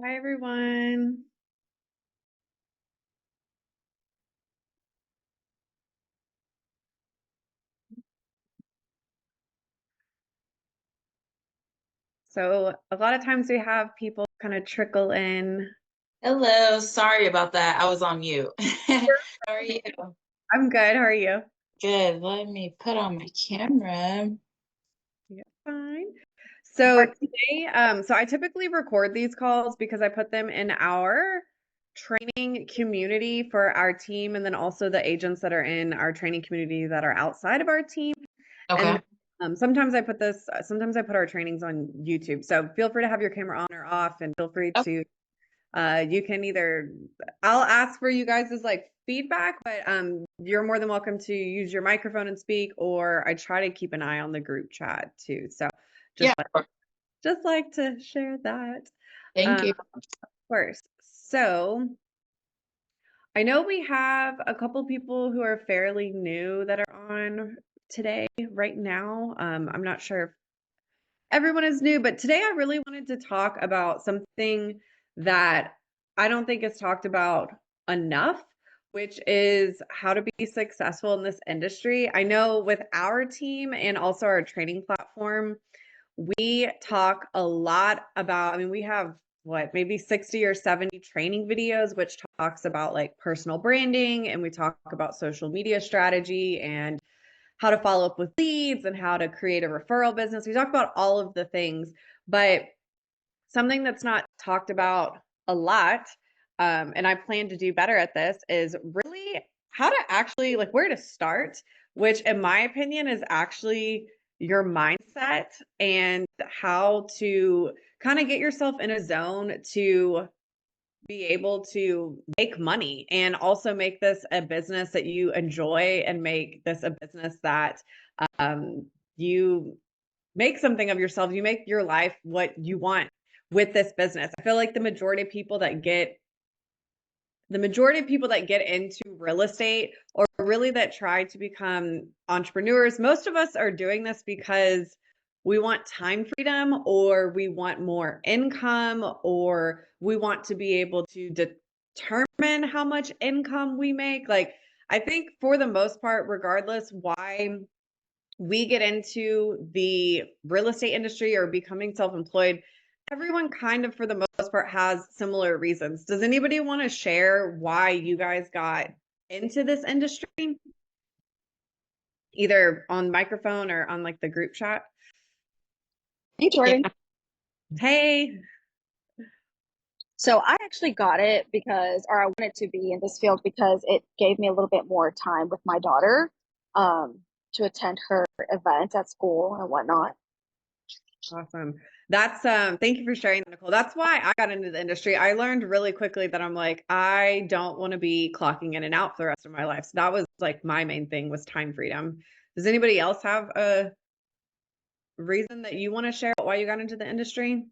Hi, everyone. So, a lot of times we have people kind of trickle in. Hello, sorry about that. I was on mute. How are you? I'm good. How are you? Good. Let me put on my camera. Yeah, fine. So today, so I typically record these calls because I put them in our training community for our team, and then also the agents that are in our training community that are outside of our team. And Okay. sometimes I put our trainings on YouTube. So feel free to have your camera on or off, and feel free Oh, to you can either I'll ask for you guys' like feedback, but you're more than welcome to use your microphone and speak, or I try to keep an eye on the group chat too. So just yeah. like just like to share that. Thank you. First. So I know we have a couple people who are fairly new that are on today right now. I'm not sure if everyone is new, but today I really wanted to talk about something that I don't think is talked about enough, which is how to be successful in this industry. I know with our team and also our training platform, we talk a lot about, I mean, we have what, maybe 60 or 70 training videos, which talks about like personal branding, and we talk about social media strategy and how to follow up with leads and how to create a referral business. We talk about all of the things, but something that's not talked about a lot, and I plan to do better at this, is really how to actually like where to start, which in my opinion is actually your mindset and how to kind of get yourself in a zone to be able to make money and also make this a business that you enjoy and make this a business that you make something of yourself. You make your life what you want with this business. I feel like the majority of people that get into real estate or really that try to become entrepreneurs, most of us are doing this because we want time freedom or we want more income or we want to be able to determine how much income we make. Like, I think for the most part, regardless why we get into the real estate industry or becoming self-employed, everyone kind of for the most part has similar reasons. Does anybody want to share why you guys got into this industry, either on microphone or on like the group chat? Hey, Yeah. Jordan. Hey. So I actually got it because, or I wanted to be in this field because it gave me a little bit more time with my daughter um, to attend her events at school and whatnot. Awesome. That's thank you for sharing that, Nicole. That's why I got into the industry. I learned really quickly that I'm like, I don't want to be clocking in and out for the rest of my life. So that was like my main thing was time freedom. Does anybody else have a reason that you want to share why you got into the industry?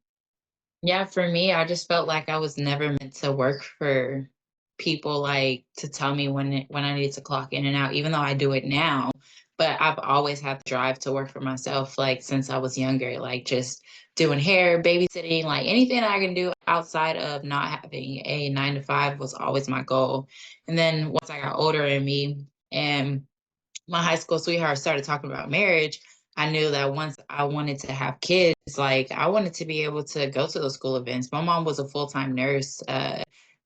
Yeah, for me, I just felt like I was never meant to work for people like to tell me when I need to clock in and out, even though I do it now. But I've always had the drive to work for myself, like since I was younger, like just doing hair, babysitting, like anything I can do outside of not having a 9 to 5 was always my goal. And then once I got older in me and my high school sweetheart started talking about marriage, I knew that once I wanted to have kids, like I wanted to be able to go to those school events. My mom was a full-time nurse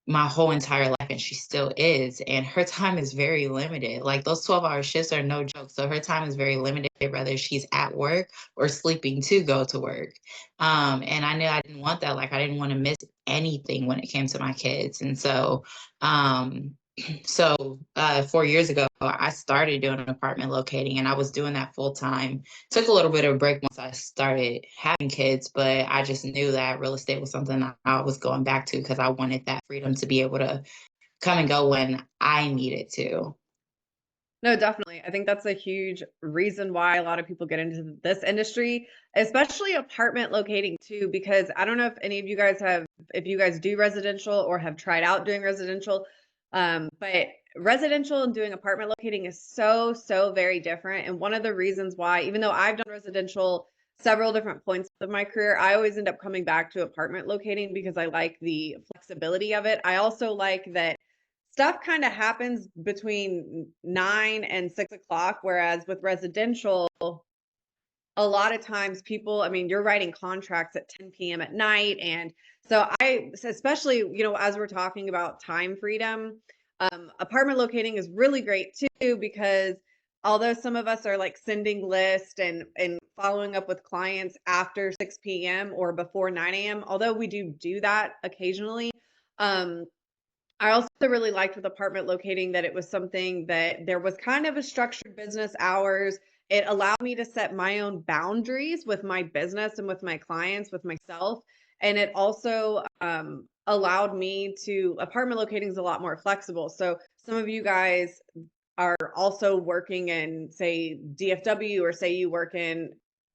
my whole entire life, and she still is. And her time is very limited. Like those 12-hour shifts are no joke. So her time is very limited, whether she's at work or sleeping to go to work. And I knew I didn't want that. Like I didn't want to miss anything when it came to my kids. And um, so 4 years ago, I started doing apartment locating, and I was doing that full time. Took a little bit of a break once I started having kids, but I just knew that real estate was something that I was going back to because I wanted that freedom to be able to come and go when I needed to. No, definitely. I think that's a huge reason why a lot of people get into this industry, especially apartment locating too, because I don't know if any of you guys have, if you guys do residential or have tried out doing residential, but residential and doing apartment locating is so, so very different. And one of the reasons why, even though I've done residential several different points of my career, I always end up coming back to apartment locating because I like the flexibility of it. I also like that stuff kind of happens between 9 and 6 o'clock, whereas with residential, a lot of times people, I mean, you're writing contracts at 10 p.m. at night. And so especially, as we're talking about time freedom, apartment locating is really great too, because although some of us are like sending lists and following up with clients after 6 p.m. or before 9 a.m., although we do that occasionally, um, I also really liked with apartment locating that it was something that there was kind of a structured business hours. It allowed me to set my own boundaries with my business and with my clients, with myself. And it also allowed me to, apartment locating is a lot more flexible. So some of you guys are also working in, say, DFW, or say you work in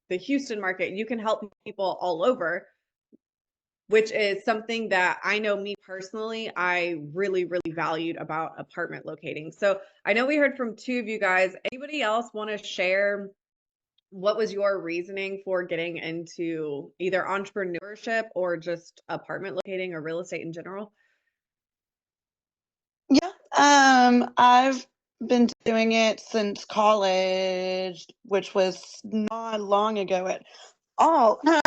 the Houston market, you can help people all over, which is something that I know me personally, I really, really valued about apartment locating. So I know we heard from two of you guys. Anybody else want to share what was your reasoning for getting into either entrepreneurship or just apartment locating or real estate in general? Yeah, I've been doing it since college, which was not long ago at all. But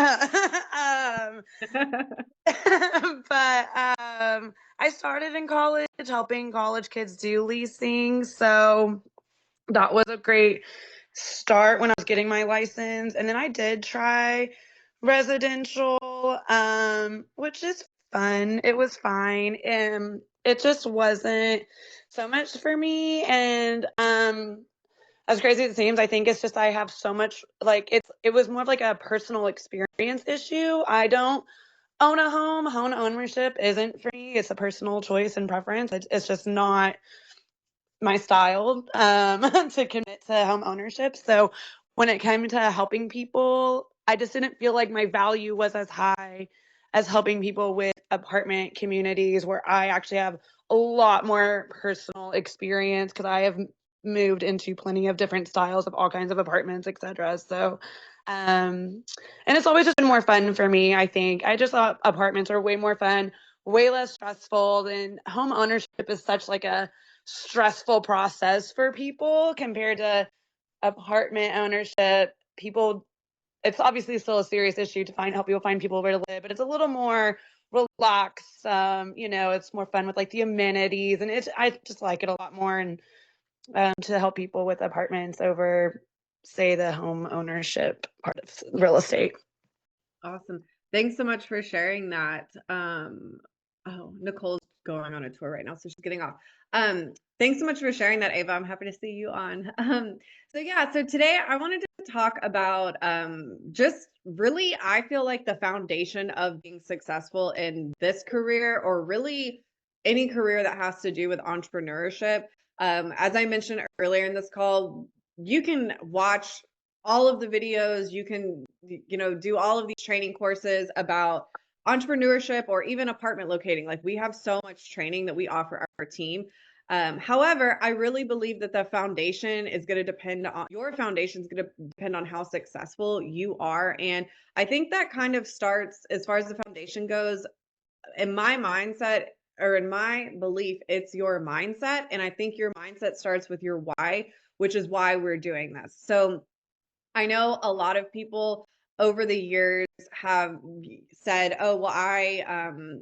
I started in college helping college kids do leasing, so that was a great start when I was getting my license. And then I did try residential, which is fun. It was fine. It just wasn't so much for me. And as crazy as it seems, I think it's just I have so much like it was more of like a personal experience issue. I don't own a home. Home ownership isn't for me. It's a personal choice and preference. It's just not my style to commit to home ownership. So when it came to helping people, I just didn't feel like my value was as high as helping people with apartment communities where I actually have a lot more personal experience because I have moved into plenty of different styles of all kinds of apartments, etc. So and it's always just been more fun for me, I think. I just thought apartments are way more fun, way less stressful than home ownership is such like a stressful process for people compared to apartment ownership. People, it's obviously still a serious issue to help people find people where to live, but it's a little more relaxed. It's more fun with like the amenities, and I just like it a lot more, and to help people with apartments over, say, the home ownership part of real estate. Awesome. Thanks so much for sharing that. Oh, Nicole's going on a tour right now, so she's getting off. Thanks so much for sharing that, Ava. I'm happy to see you on. So today I wanted to talk about just really, I feel like the foundation of being successful in this career, or really any career that has to do with entrepreneurship. As I mentioned earlier in this call, you can watch all of the videos, you can do all of these training courses about entrepreneurship or even apartment locating. Like, we have so much training that we offer our team. However, I really believe that the foundation is going to depend on your foundation is going to depend on how successful you are. And I think that kind of starts, as far as the foundation goes, in my mindset, or in my belief, it's your mindset. And I think your mindset starts with your why, which is why we're doing this. So I know a lot of people over the years have said, "Oh, well,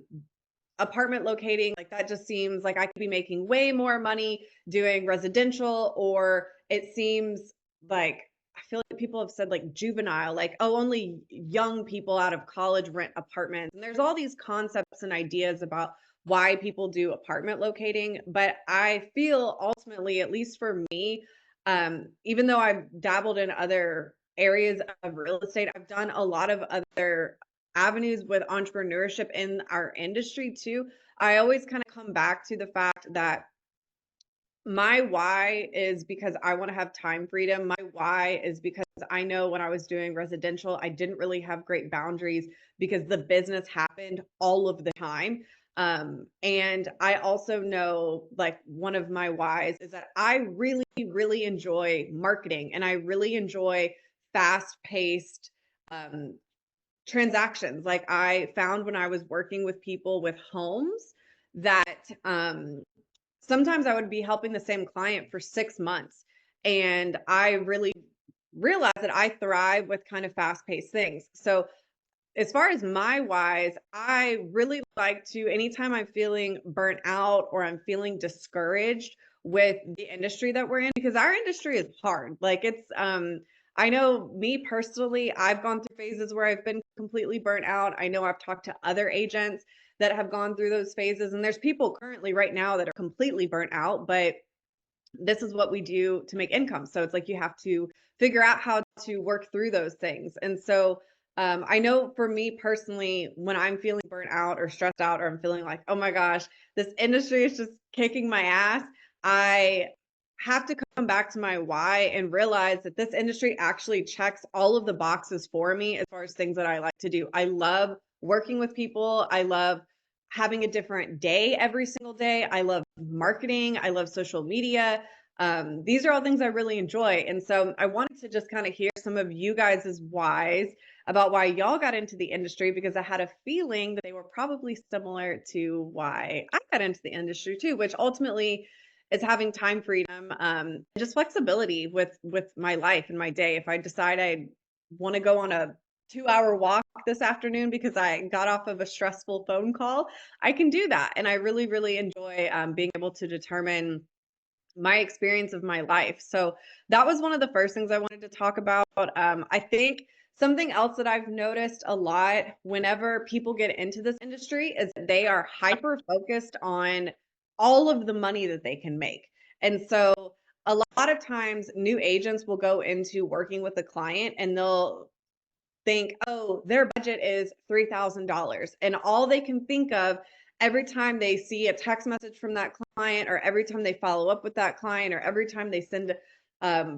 apartment locating, like that just seems like I could be making way more money doing residential," or it seems like, I feel like people have said like juvenile, like, oh, only young people out of college rent apartments. And there's all these concepts and ideas about why people do apartment locating. But I feel ultimately, at least for me, even though I've dabbled in other areas of real estate, I've done a lot of other avenues with entrepreneurship in our industry too. I always kind of come back to the fact that my why is because I want to have time freedom. My why is because I know when I was doing residential, I didn't really have great boundaries because the business happened all of the time. And I also know, like, one of my whys is that I really, really enjoy marketing, and I really enjoy fast paced transactions. Like I found when I was working with people with homes that sometimes I would be helping the same client for 6 months. And I really realized that I thrive with kind of fast paced things. So as far as my whys, I really like to, anytime I'm feeling burnt out or I'm feeling discouraged with the industry that we're in, because our industry is hard. Like I know me personally, I've gone through phases where I've been completely burnt out. I know I've talked to other agents that have gone through those phases, and there's people currently right now that are completely burnt out, but this is what we do to make income. So it's like you have to figure out how to work through those things. And so I know for me personally, when I'm feeling burnt out or stressed out, or I'm feeling like, oh my gosh, this industry is just kicking my ass, I have to come back to my why and realize that this industry actually checks all of the boxes for me as far as things that I like to do. I love working with people. I love having a different day every single day. I love marketing. I love social media. These are all things I really enjoy. And so I wanted to just kind of hear some of you guys' whys about why y'all got into the industry, because I had a feeling that they were probably similar to why I got into the industry too, which ultimately is having time freedom, and just flexibility with my life and my day. If I decide I want to go on a 2-hour walk this afternoon because I got off of a stressful phone call, I can do that. And I really, really enjoy being able to determine my experience of my life. So that was one of the first things I wanted to talk about. I think something else that I've noticed a lot whenever people get into this industry is that they are hyper focused on all of the money that they can make. And so a lot of times new agents will go into working with a client and they'll think, oh, their budget is $3,000. And all they can think of every time they see a text message from that client, or every time they follow up with that client, or every time they send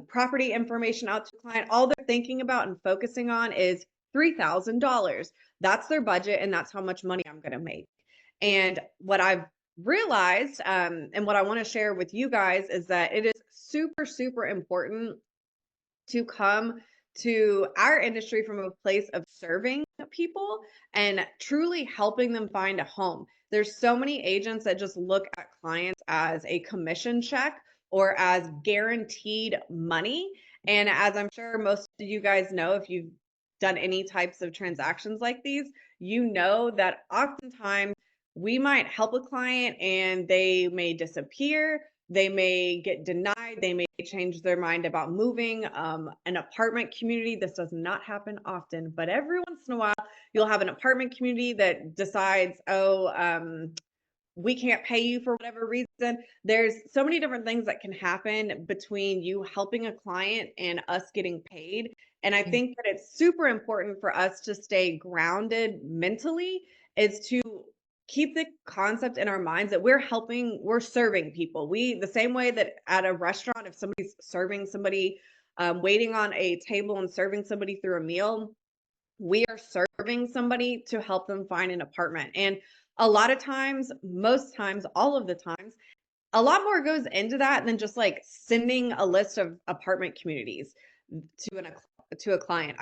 property information out to a client, all they're thinking about and focusing on is $3,000. That's their budget, and that's how much money I'm going to make. And what I've realized, and what I want to share with you guys, is that it is super, super important to come to our industry from a place of serving people and truly helping them find a home. There's so many agents that just look at clients as a commission check or as guaranteed money. And as I'm sure most of you guys know, if you've done any types of transactions like these, you know that oftentimes we might help a client and they may disappear, they may get denied, they may change their mind about moving. An apartment community, this does not happen often, but every once in a while, you'll have an apartment community that decides, oh, we can't pay you for whatever reason. There's so many different things that can happen between you helping a client and us getting paid. And I think that it's super important for us to stay grounded mentally, is to keep the concept in our minds that we're serving people. The same way that at a restaurant, if somebody's serving somebody, waiting on a table and serving somebody through a meal, we are serving somebody to help them find an apartment. And a lot of times, most times, all of the times, a lot more goes into that than just like sending a list of apartment communities to a client.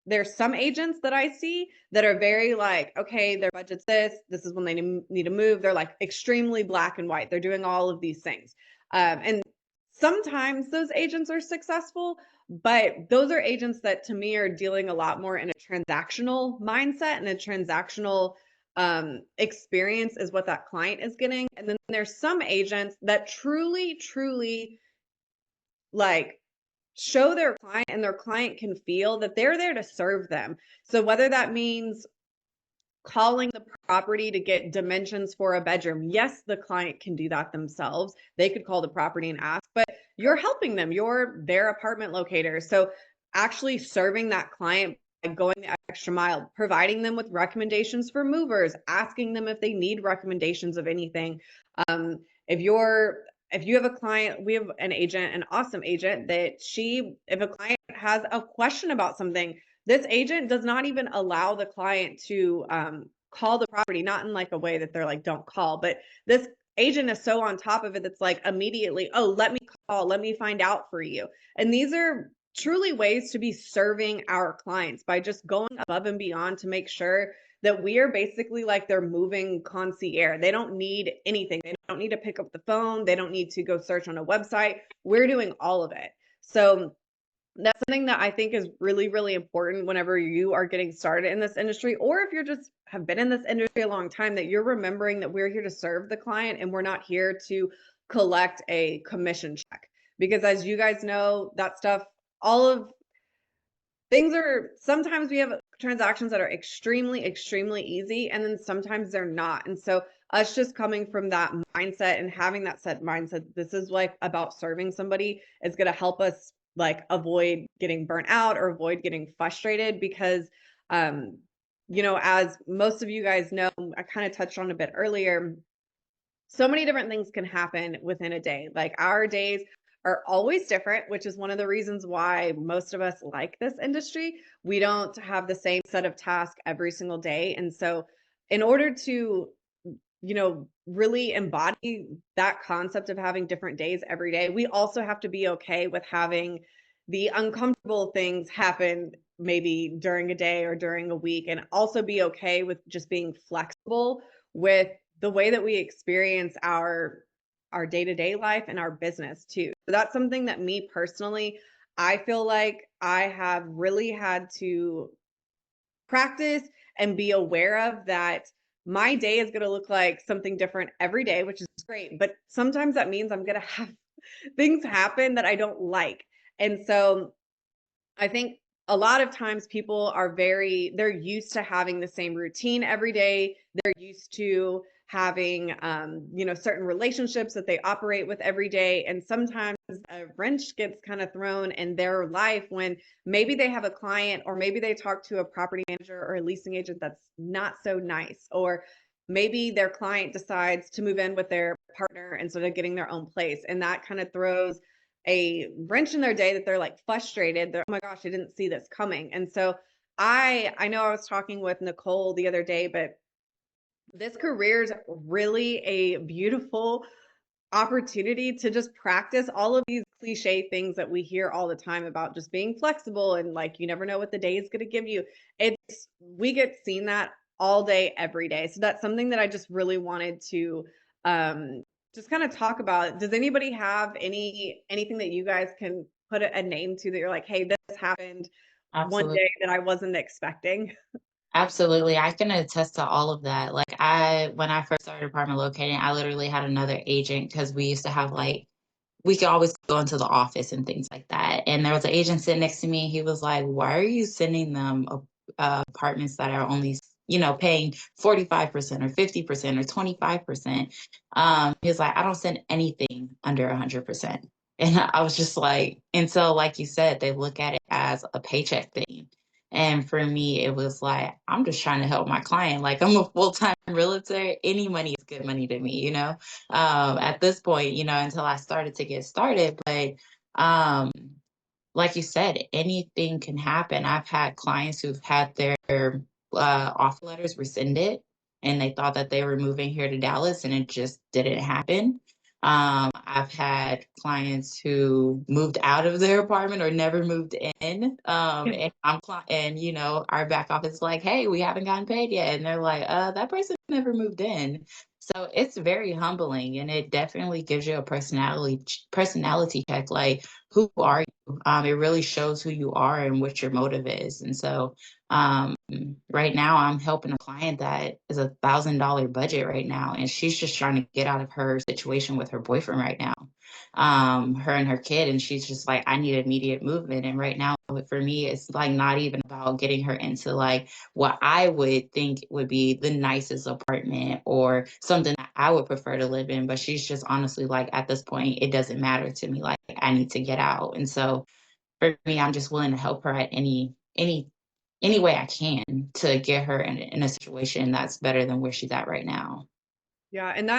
There's some agents that I see that are very like, okay, their budget's this is when they need to move. They're like extremely black and white. They're doing all of these things. And sometimes those agents are successful, but those are agents that to me are dealing a lot more in a transactional mindset, and a transactional experience is what that client is getting. And then there's some agents that truly, truly like show their client, and their client can feel that they're there to serve them. So whether that means calling the property to get dimensions for a bedroom, yes, the client can do that themselves. They could call the property and ask, but you're helping them. You're their apartment locator. So actually serving that client by going the extra mile, providing them with recommendations for movers, asking them if they need recommendations of anything. Um, if you have a client, we have an agent, an awesome agent, that if a client has a question about something, this agent does not even allow the client to call the property, not in like a way that they're like, don't call, but this agent is so on top of it that's like immediately, oh, let me call, let me find out for you. And these are truly ways to be serving our clients by just going above and beyond to make sure that we are basically like their moving concierge. They don't need anything. They don't need to pick up the phone. They don't need to go search on a website. We're doing all of it. So that's something that I think is really, really important whenever you are getting started in this industry, or if you're just have been in this industry a long time, that you're remembering that we're here to serve the client and we're not here to collect a commission check. Because as you guys know, that stuff, all of things are sometimes we have transactions that are extremely, extremely easy, and then sometimes they're not. And so us just coming from that mindset and having that set mindset, this is like about serving somebody, is going to help us like avoid getting burnt out or avoid getting frustrated because um as most of you guys know, I kind of touched on a bit earlier, so many different things can happen within a day. Like our days are always different, which is one of the reasons why most of us like this industry. We don't have the same set of tasks every single day. And so, in order to, really embody that concept of having different days every day, we also have to be okay with having the uncomfortable things happen maybe during a day or during a week, and also be okay with just being flexible with the way that we experience our day-to-day life and our business too. So that's something that me personally, I feel like I have really had to practice and be aware of, that my day is going to look like something different every day, which is great, but sometimes that means I'm going to have things happen that I don't like. And so I think a lot of times people are they're used to having the same routine every day. They're used to having, certain relationships that they operate with every day. And sometimes a wrench gets kind of thrown in their life when maybe they have a client, or maybe they talk to a property manager or a leasing agent that's not so nice, or maybe their client decides to move in with their partner instead of getting their own place. And that kind of throws a wrench in their day, that they're like frustrated. They're, oh my gosh, I didn't see this coming. And so I know I was talking with Nicole the other day, but this career is really a beautiful opportunity to just practice all of these cliche things that we hear all the time about just being flexible and like you never know what the day is going to give you. It's We get seen that all day every day. So that's something that I just really wanted to um just kind of talk about. Does anybody have anything that you guys can put a name to, that you're like, hey, this happened one Absolutely. day that I wasn't expecting? Absolutely. I can attest to all of that. Like when I first started apartment locating, I literally had another agent because we used to have like we could always go into the office and things like that. And there was an agent sitting next to me. He was like, "Why are you sending them apartments that are only, paying 45% or 50% or 25%?" He's like, "I don't send anything under 100%." And I was just like, and so, like you said, they look at it as a paycheck thing. And for me, it was like, I'm just trying to help my client. Like, I'm a full-time realtor. Any money is good money to me, at this point, until I started to get started. But um, like you said, anything can happen. I've had clients who've had their offer letters rescinded, and they thought that they were moving here to Dallas, and it just didn't happen. I've had clients who moved out of their apartment or never moved in. And our back office is like, "Hey, we haven't gotten paid yet," and they're like, "That person never moved in." So it's very humbling, and it definitely gives you a personality check. Like, who are you? It really shows who you are and what your motive is. And so, um, right now, I'm helping a client that is $1,000 budget right now, and she's just trying to get out of her situation with her boyfriend right now, her and her kid, and she's just like, I need immediate movement. And right now, for me, it's like not even about getting her into like what I would think would be the nicest apartment or something that I would prefer to live in, but she's just honestly like, at this point, it doesn't matter to me. Like, I need to get out. And so for me, I'm just willing to help her at any way I can to get her in a situation that's better than where she's at right now. Yeah, and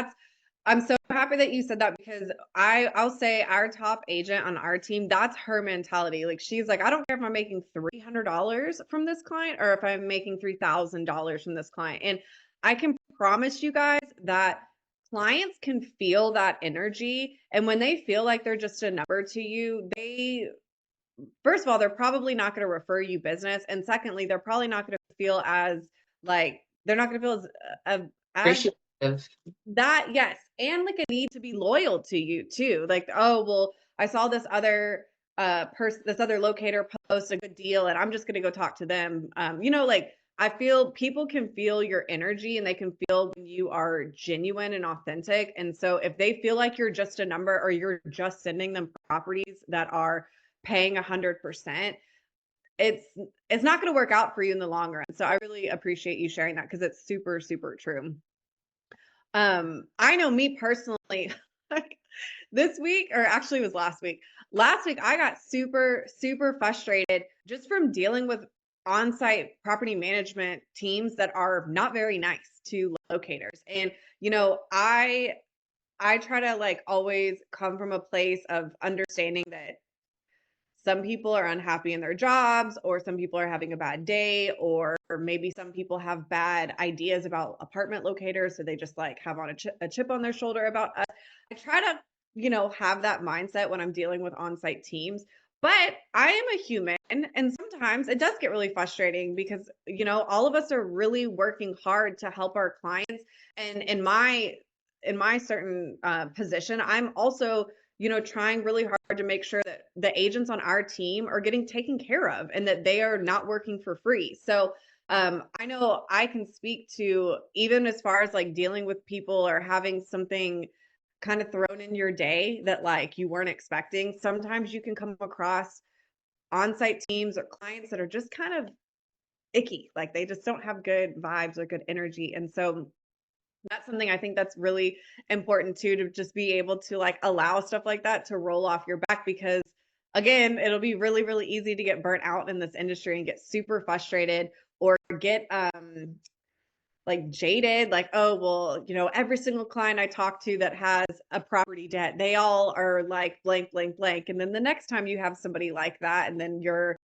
I'm so happy that you said that, because I'll say our top agent on our team, that's her mentality. Like she's like, I don't care if I'm making $300 from this client or if I'm making $3,000 from this client. And I can promise you guys that clients can feel that energy. And when they feel like they're just a number to you, first of all, they're probably not going to refer you business, and secondly, they're probably not going to feel as like they're not going to feel as Appreciative. that, yes, and like a need to be loyal to you too. Like, oh, well, I saw this other person, this other locator post a good deal, and I'm just gonna go talk to them. Like I feel people can feel your energy and they can feel when you are genuine and authentic. And so if they feel like you're just a number or you're just sending them properties that are paying 100%, it's it's not gonna work out for you in the long run. So I really appreciate you sharing that because it's super, super true. I know me personally, like this week, or actually it was last week. Last week I got super, super frustrated just from dealing with on-site property management teams that are not very nice to locators. And I try to like always come from a place of understanding that some people are unhappy in their jobs, or some people are having a bad day, or maybe some people have bad ideas about apartment locators, so they just like have on a chip on their shoulder about us. I try to have that mindset when I'm dealing with on-site teams, but I am a human, and sometimes it does get really frustrating because all of us are really working hard to help our clients. And in my certain position, I'm also trying really hard to make sure that the agents on our team are getting taken care of and that they are not working for free. So I know I can speak to, even as far as like dealing with people or having something kind of thrown in your day that like you weren't expecting. Sometimes you can come across on-site teams or clients that are just kind of icky, like they just don't have good vibes or good energy. And so that's something I think that's really important too, to just be able to like allow stuff like that to roll off your back, because again, it'll be really, really easy to get burnt out in this industry and get super frustrated, or get like jaded, like, oh, well, every single client I talk to that has a property debt, they all are like blank, blank, blank. And then the next time you have somebody like that, and then you're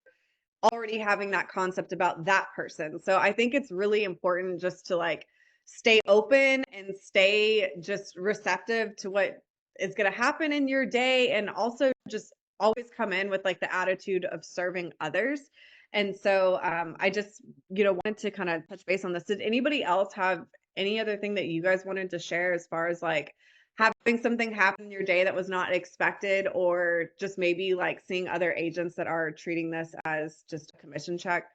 already having that concept about that person. So I think it's really important just to like stay open and stay just receptive to what is going to happen in your day, and also just always come in with like the attitude of serving others. And so I just wanted to kind of touch base on this. Did anybody else have any other thing that you guys wanted to share as far as like having something happen in your day that was not expected, or just maybe like seeing other agents that are treating this as just a commission check?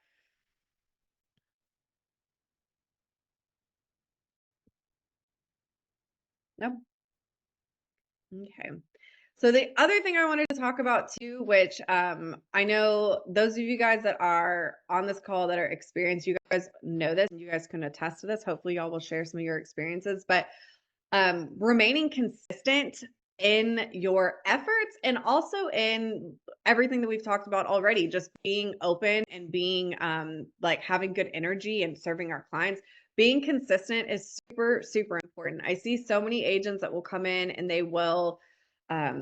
No? Okay. So the other thing I wanted to talk about too, which I know those of you guys that are on this call that are experienced, you guys know this and you guys can attest to this. Hopefully y'all will share some of your experiences, but remaining consistent in your efforts, and also in everything that we've talked about already, just being open and being like having good energy and serving our clients. Being consistent is super, super important. I see so many agents that will come in and they will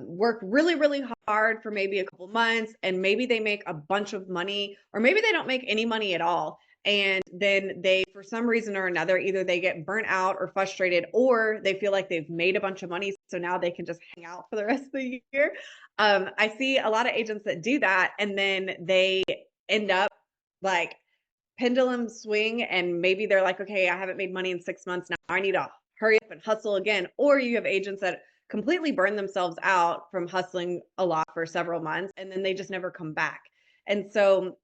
work really, really hard for maybe a couple months, and maybe they make a bunch of money, or maybe they don't make any money at all. And then they, for some reason or another, either they get burnt out or frustrated, or they feel like they've made a bunch of money, so now they can just hang out for the rest of the year. I see a lot of agents that do that, and then they end up like pendulum swing, and maybe they're like, okay, I haven't made money in 6 months. Now I need to hurry up and hustle again. Or you have agents that completely burn themselves out from hustling a lot for several months, and then they just never come back. And so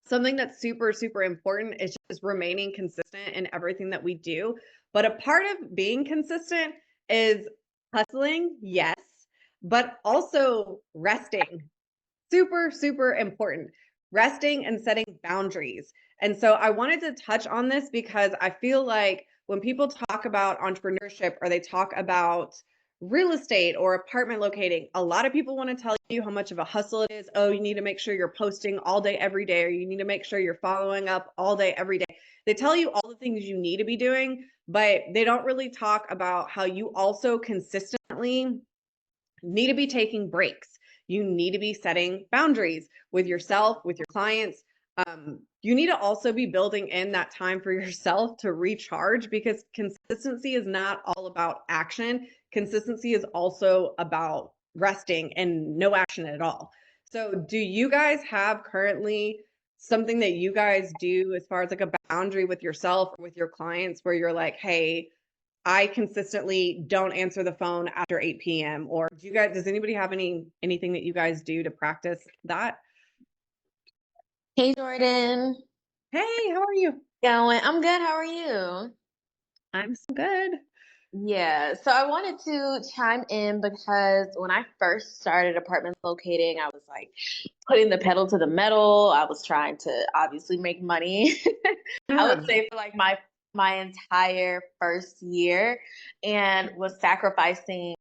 something that's super, super important is just remaining consistent in everything that we do. But a part of being consistent is hustling, yes, but also resting. Super, super important. Resting and setting boundaries. And so I wanted to touch on this because I feel like when people talk about entrepreneurship, or they talk about real estate or apartment locating, a lot of people want to tell you how much of a hustle it is. Oh, you need to make sure you're posting all day, every day, or you need to make sure you're following up all day, every day. They tell you all the things you need to be doing, but they don't really talk about how you also consistently need to be taking breaks. You need to be setting boundaries with yourself, with your clients. You need to also be building in that time for yourself to recharge, because consistency is not all about action. Consistency is also about resting and no action at all. So do you guys have currently something that you guys do as far as like a boundary with yourself or with your clients where you're like, hey, I consistently don't answer the phone after 8 p.m. Or does anybody have anything that you guys do to practice that? Hey Jordan, Hey, how are you? going? I'm good. How are you? I'm so good. Yeah, so I wanted to chime in because when I first started apartment locating, I was like putting the pedal to the metal. I was trying to obviously make money. I Yeah. would say for like my entire first year and was sacrificing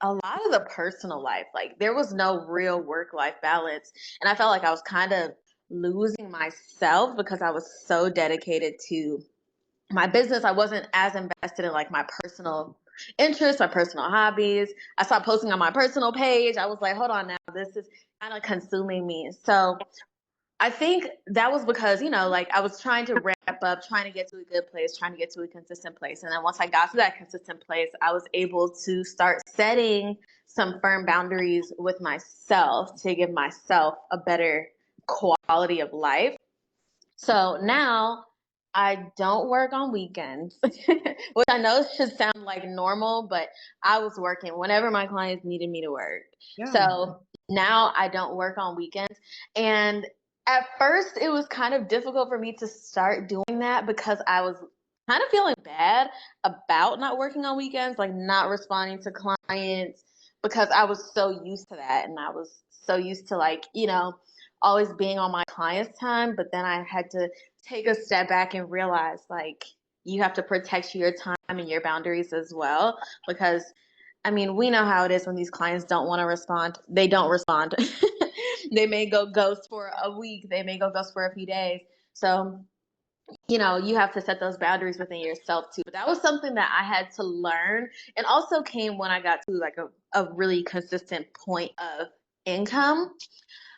a lot of the personal life. Like there was no real work-life balance, and I felt like I was kind of losing myself because I was so dedicated to my business. I wasn't as invested in like my personal interests, my personal hobbies. I stopped posting on my personal page. I was like, hold on now, this is kind of consuming me. So I think that was because, like I was trying to ramp up, trying to get to a good place, trying to get to a consistent place. And then once I got to that consistent place, I was able to start setting some firm boundaries with myself to give myself a better quality of life. So now I don't work on weekends, which I know should sound like normal, but I was working whenever my clients needed me to work. Yeah. So now I don't work on weekends. And at first, it was kind of difficult for me to start doing that because I was kind of feeling bad about not working on weekends, like not responding to clients because I was so used to that. And I was so used to, like, always being on my clients' time, but then I had to take a step back and realize like you have to protect your time and your boundaries as well because I mean, we know how it is when these clients don't want to respond. They don't respond. They may go ghost for a week, they may go ghost for a few days. So, you have to set those boundaries within yourself too. But that was something that I had to learn and also came when I got to like a really consistent point of income.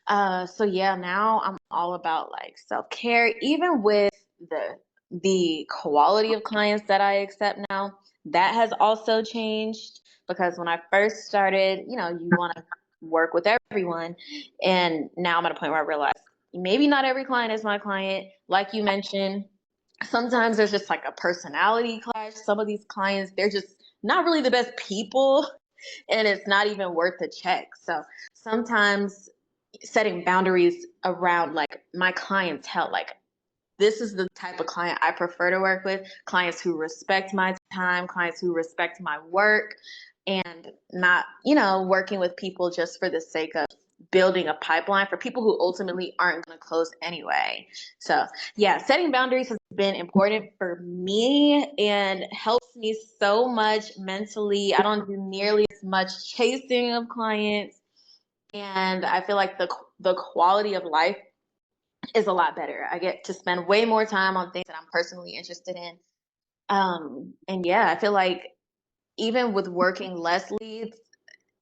So yeah, now I'm all about like self-care, even with the quality of clients that I accept now. That has also changed because when I first started, you want to work with everyone. And now I'm at a point where I realize maybe not every client is my client. Like you mentioned, sometimes there's just like a personality clash. Some of these clients, they're just not really the best people and it's not even worth the check. So sometimes setting boundaries around like my clientele, like this is the type of client I prefer to work with, clients who respect my time, clients who respect my work, and not, working with people just for the sake of building a pipeline for people who ultimately aren't going to close anyway. So, yeah, setting boundaries has been important for me and helps me so much mentally. I don't do nearly as much chasing of clients, and I feel like the quality of life is a lot better. I get to spend way more time on things that I'm personally interested in. And yeah, I feel like even with working less leads,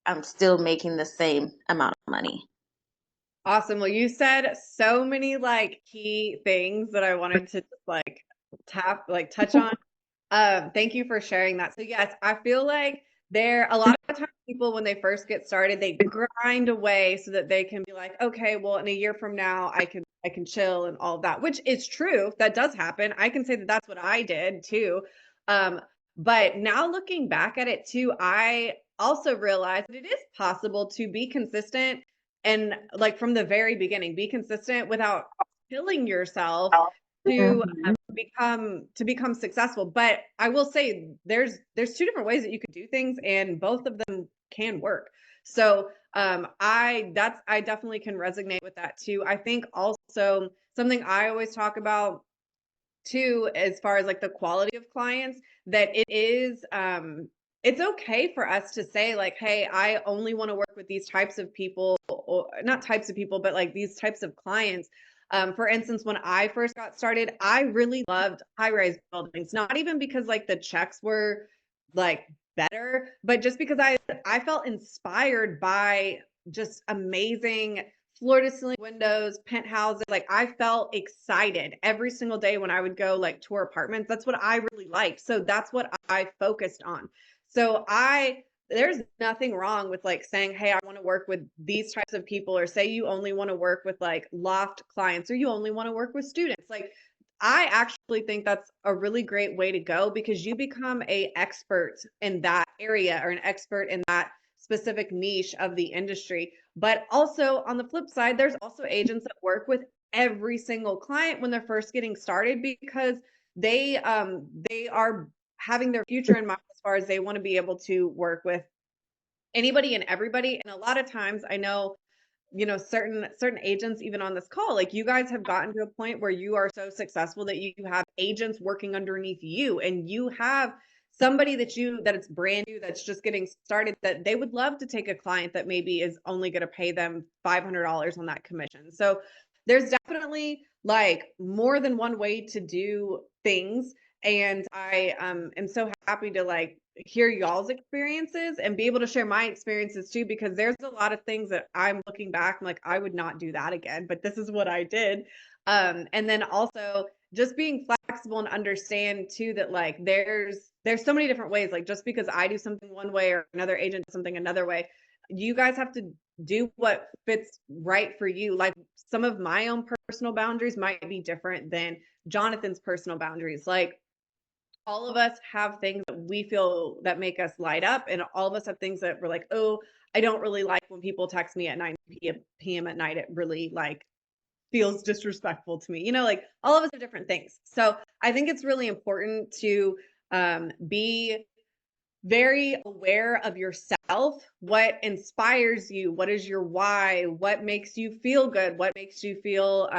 I'm still making the same amount of money. Awesome. Well, you said so many like key things that I wanted to just like touch on. Thank you for sharing that. So yes, I feel like there a lot of times people when they first get started, they grind away so that they can be like, okay, well, in a year from now, I can chill and all of that, which is true. That does happen. I can say that that's what I did too. Um, but now looking back at it too, I also realized that it is possible to be consistent and like from the very beginning, be consistent without killing yourself to Mhm. become successful. But I will say there's two different ways that you can do things and both of them can work. So I definitely can resonate with that too. I think also something I always talk about too, as far as like the quality of clients, that it's okay for us to say like, hey, I only want to work with these types of people, or not types of people, but like these types of clients. For instance, when I first got started, I really loved high-rise buildings, not even because like the checks were like better, but just because I felt inspired by just amazing floor to ceiling windows, penthouses. Like I felt excited every single day when I would go like tour apartments. That's what I really liked. So that's what I focused on. So there's nothing wrong with like saying, hey, I want to work with these types of people, or say you only want to work with like loft clients, or you only want to work with students. Like, I actually think that's a really great way to go, because you become a expert in that area, or an expert in that specific niche of the industry. But also on the flip side, there's also agents that work with every single client when they're first getting started, because they are having their future in mind, as far as they want to be able to work with anybody and everybody. And a lot of times I know, certain agents, even on this call, like you guys have gotten to a point where you are so successful that you have agents working underneath you, and you have somebody that it's brand new, that's just getting started, that they would love to take a client that maybe is only going to pay them $500 on that commission. So there's definitely like more than one way to do things. And I am so happy to like hear y'all's experiences and be able to share my experiences too, because there's a lot of things that I'm looking back, I'm like, I would not do that again, but this is what I did. And then also just being flexible and understand too that like there's so many different ways. Like, just because I do something one way or another agent does something another way, you guys have to do what fits right for you. Like, some of my own personal boundaries might be different than Jonathan's personal boundaries. Like, all of us have things that we feel that make us light up, and all of us have things that we're like, oh, I don't really like when people text me at 9 p.m. at night. It really like feels disrespectful to me. Like, all of us have different things. So I think it's really important to be very aware of yourself, what inspires you, what is your why, what makes you feel good, what makes you feel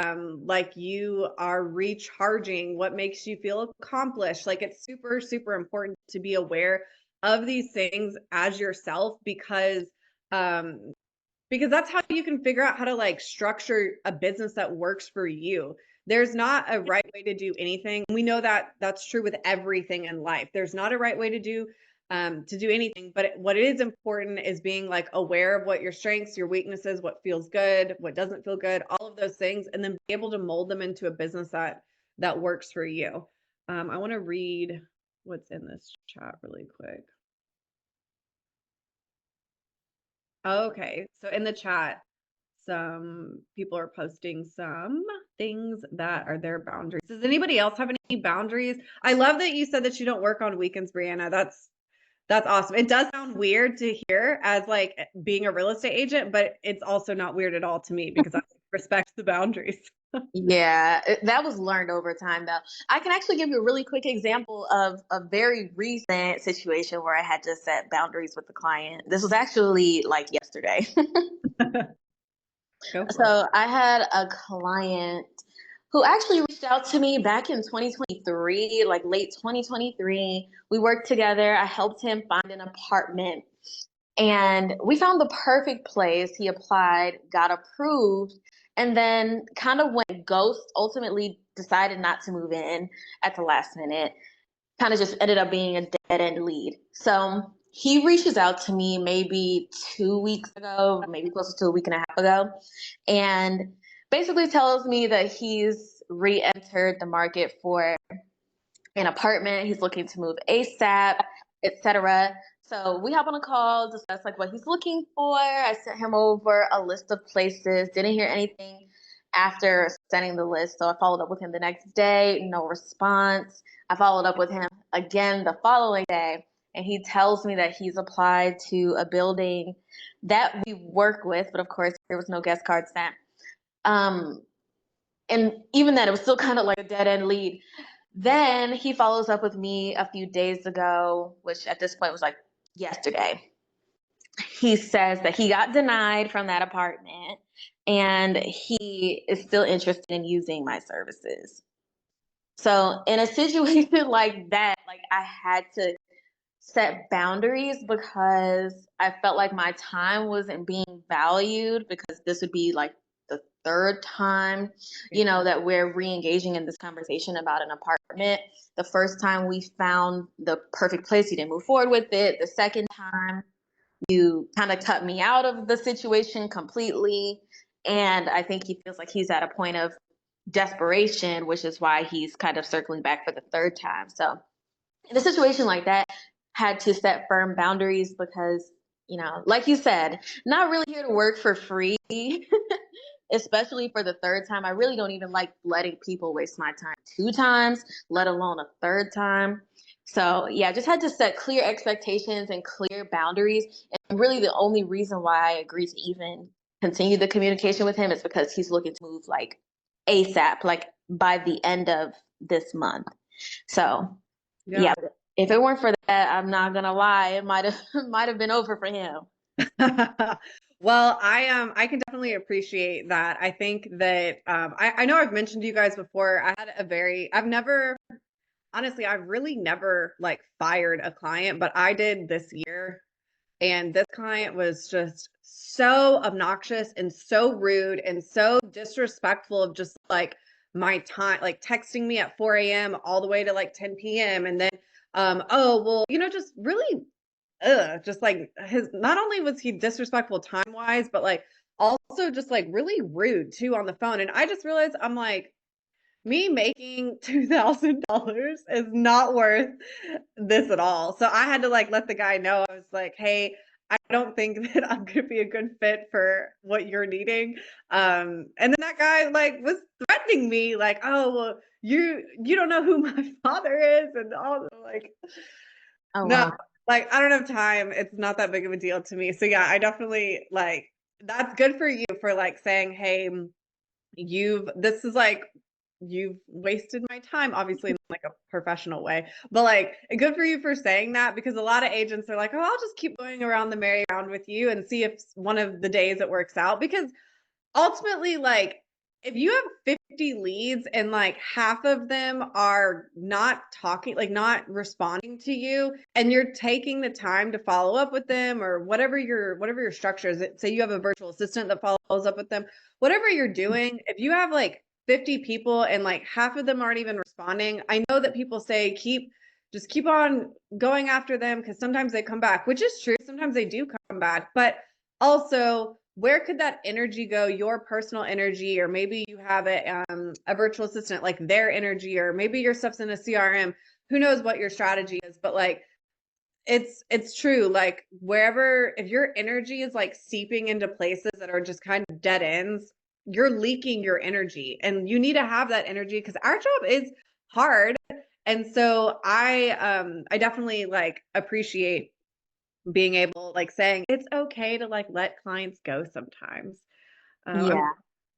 like you are recharging, what makes you feel accomplished. Like, it's super, super important to be aware of these things as yourself, because that's how you can figure out how to like structure a business that works for you. There's not a right way to do anything. We know that that's true with everything in life. There's not a right way to do anything, but what is important is being like aware of what your strengths, your weaknesses, what feels good, what doesn't feel good, all of those things, and then be able to mold them into a business that works for you. I want to read what's in this chat really quick. Okay, so in the chat, some people are posting some things that are their boundaries. Does anybody else have any boundaries? I love that you said that you don't work on weekends, Brianna. That's awesome. It does sound weird to hear as like being a real estate agent, but it's also not weird at all to me, because I respect the boundaries. Yeah, that was learned over time, though. I can actually give you a really quick example of a very recent situation where I had to set boundaries with the client. This was actually like yesterday. Go for it. So I had a client who actually reached out to me back in 2023, like late 2023. We worked together. I helped him find an apartment, and we found the perfect place. He applied, got approved, and then kind of went ghost, ultimately decided not to move in at the last minute. Kind of just ended up being a dead end lead. So he reaches out to me maybe 2 weeks ago, maybe closer to a week and a half ago, and basically tells me that he's re-entered the market for an apartment. He's looking to move ASAP, etc. So we hop on a call, discuss like what he's looking for. I sent him over a list of places. Didn't hear anything after sending the list. So I followed up with him the next day. No response. I followed up with him again the following day, and he tells me that he's applied to a building that we work with, but of course there was no guest card sent. And even then, it was still kind of like a dead end lead. Then he follows up with me a few days ago, which at this point was like yesterday. He says that he got denied from that apartment and he is still interested in using my services. So in a situation like that, like I had to set boundaries because I felt like my time wasn't being valued, because this would be like the third time, that we're re-engaging in this conversation about an apartment. The first time we found the perfect place, he didn't move forward with it. The second time, you kind of cut me out of the situation completely. And I think he feels like he's at a point of desperation, which is why he's kind of circling back for the third time. So in a situation like that, had to set firm boundaries because, like you said, not really here to work for free, especially for the third time. I really don't even like letting people waste my time 2 times, let alone a third time. So yeah, just had to set clear expectations and clear boundaries. And really the only reason why I agreed to even continue the communication with him is because he's looking to move like ASAP, like by the end of this month. So Yeah. yeah, if it weren't for that, I'm not gonna lie, it might have might have been over for him. Well, I can definitely appreciate that. I think that I know I've mentioned to you guys before, I've never, honestly, I've really never like fired a client, but I did this year. And this client was just so obnoxious and so rude and so disrespectful of just like my time, like texting me at 4 a.m. all the way to like 10 p.m. And then, oh, well, just really, just like not only was he disrespectful time wise, but like also just like really rude too on the phone. And I just realized I'm like, me making $2,000 is not worth this at all. So I had to like let the guy know. I was like, "Hey, I don't think that I'm gonna be a good fit for what you're needing." And then that guy like was threatening me, like, "Oh, well, you don't know who my father is," and all like, Oh no, wow. like I don't have time. It's not that big of a deal to me. So yeah, I definitely like that's good for you for like saying, "Hey, this is like you've wasted my time," obviously in like a professional way, but like good for you for saying that, because a lot of agents are like, "Oh, I'll just keep going around the merry-round with you and see if one of the days it works out," because ultimately, like, if you have 50 leads and like half of them are not talking, like not responding to you, and you're taking the time to follow up with them or whatever your structure is, say you have a virtual assistant that follows up with them, whatever you're doing, if you have like 50 people and like half of them aren't even responding, I know that people say just keep on going after them because sometimes they come back, which is true. Sometimes they do come back, but also where could that energy go, your personal energy, or maybe you have a virtual assistant, like their energy, or maybe your stuff's in a CRM. Who knows what your strategy is, but like it's true, like wherever, if your energy is like seeping into places that are just kind of dead ends, you're leaking your energy, and you need to have that energy because our job is hard. And so I definitely like appreciate being able, like saying it's okay to like let clients go sometimes. Yeah.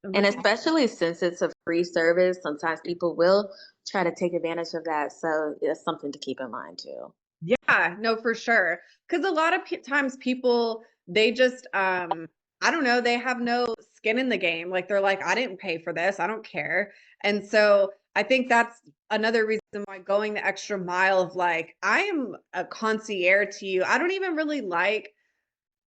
I'm And with you. especially since it's a free service, sometimes people will try to take advantage of that. So it's something to keep in mind too. Yeah, no, for sure. Because a lot of times people, they just, I don't know, they have no skin in the game. Like they're like, I didn't pay for this, I don't care. And so I think that's another reason why going the extra mile of like, I am a concierge to you. I don't even really like,